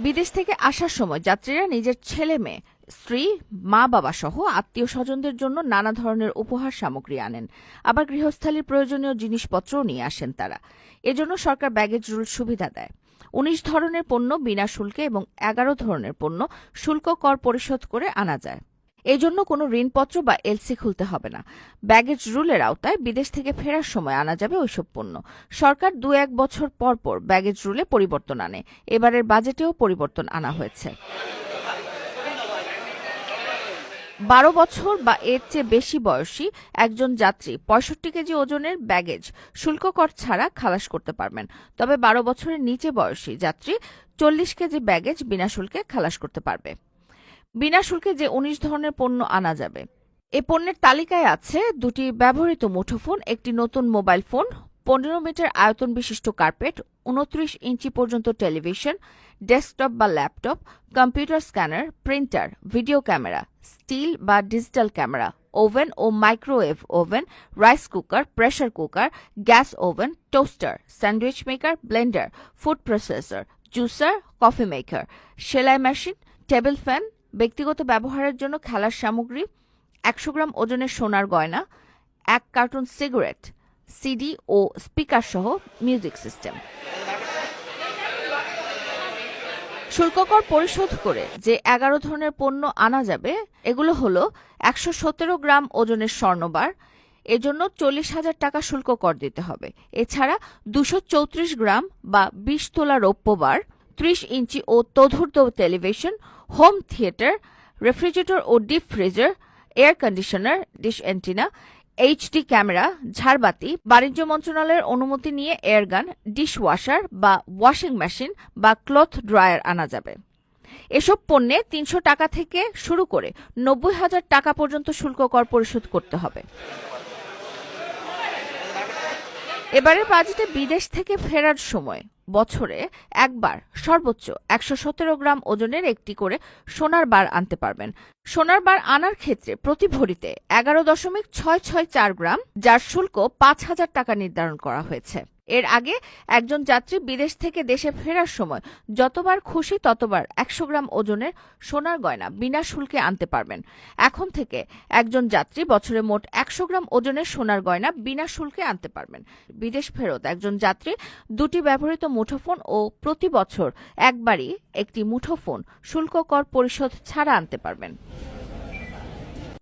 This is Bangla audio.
বিদেশ থেকে আসার সময় যাত্রীরা নিজের ছেলে মেয়ে, স্ত্রী, মা বাবা সহ আত্মীয় স্বজনদের জন্য নানা ধরনের উপহার সামগ্রী আনেন। আবার গৃহস্থালির প্রয়োজনীয় জিনিসপত্রও নিয়ে আসেন তারা। এজন্য সরকার ব্যাগেজ রুল সুবিধা দেয়। ১৯ ধরনের পণ্য বিনা শুল্কে এবং ১১ ধরনের পণ্য শুল্ক কর পরিশোধ করে আনা যায়। এজন্য কোনো ঋণপত্র বা এলসি খুলতে হবে না। ব্যাগেজ রুলের আওতায় বিদেশ থেকে ফেরার সময় আনা যাবে ওইসব পণ্য। সরকার ২-১ বছর পর পর ব্যাগেজ রুলে পরিবর্তন আনে। এবারের বাজেটেও পরিবর্তন আনা হয়েছে। ১২ বছর বা এর চেয়ে বেশি বয়সী একজন যাত্রী ৬৫ কেজি ওজনের ব্যাগেজ শুল্ক কর ছাড়া খালাস করতে পারবেন। তবে ১২ বছরের নিচে বয়সী যাত্রী ৪০ কেজি ব্যাগেজ বিনা শুল্কে খালাস করতে পারবে। বিনা শুল্কে যে ১৯ ধরনের পণ্য আনা যাবে, এ পণ্যের তালিকায় আছে ২টি ব্যবহৃত মুঠোফোন, একটি নতুন মোবাইল ফোন, ১৫ মিটার আয়তন বিশিষ্ট কার্পেট, ২৯ ইঞ্চি পর্যন্ত টেলিভিশন, ডেস্কটপ বা laptop, computer scanner, printer, video camera, still বা ডিজিটাল ক্যামেরা, ওভেন ও microwave oven, rice cooker, pressure cooker, gas oven, toaster, sandwich maker, blender, food processor, juicer, coffee maker, সেলাই মেশিন, টেবিল ফ্যান, ব্যক্তিগত ব্যবহারের জন্য খেলার সামগ্রী, ১০০ গ্রাম ওজনের সোনার গয়না, ১ কার্টুন সিগারেট, সিডি ও স্পিকার সহ মিউজিক সিস্টেম। শুল্ক কর পরিশোধ করে যে ১১ ধরনের পণ্য আনা যাবে, এগুলো হলো ১১৭ গ্রাম ওজনের স্বর্ণবার, এজন্য ৪০,০০০ টাকা শুল্ক কর দিতে হবে। এছাড়া ২৩৪ গ্রাম বা ২০ তোলা রৌপ্যবার, ৩০ ইঞ্চি ও তদূর্ধ্ব টেলিভিশন, হোম থিয়েটার, রেফ্রিজারেটর ও deep freezer, air conditioner, dish antenna, HD camera, ঝাড়বাতি, বাণিজ্য মন্ত্রণালয়ের অনুমতি নিয়ে এয়ারগান, ডিশ ওয়াশার বা ওয়াশিং মেশিন বা ক্লথ ড্রায়ার আনা যাবে। এসব পণ্যে ৩০০ টাকা থেকে শুরু করে ৯০,০০০ টাকা পর্যন্ত শুল্ক কর পরিশোধ করতে হবে। এবারের বাজেটে বিদেশ থেকে ফেরার সময় বছরে একবার সর্বোচ্চ ১১৭ গ্রাম ওজনের একটি করে সোনার বার আনতে পারবেন। সোনার বার আনার ক্ষেত্রে প্রতি ভরিতে ১১.৬৬৪ গ্রাম, যার শুল্ক ৫,০০০ টাকা নির্ধারণ করা হয়েছে। এর আগে একজন যাত্রী বিদেশ থেকে দেশে ফেরার সময় যতবার খুশি ততবার ১০০ গ্রাম ওজনের সোনার গয়না বিনা শুল্কে আনতে পারবেন। এখন থেকে একজন যাত্রী বছরে মোট ১০০ গ্রাম ওজনের সোনার গয়না বিনা শুল্কে আনতে পারবেন। বিদেশ ফেরত একজন যাত্রী ২টি ব্যবহৃত মুঠোফোন ও প্রতি বছর একবারই একটি মুঠোফোন শুল্ক কর পরিশোধ ছাড়া আনতে পারবেন।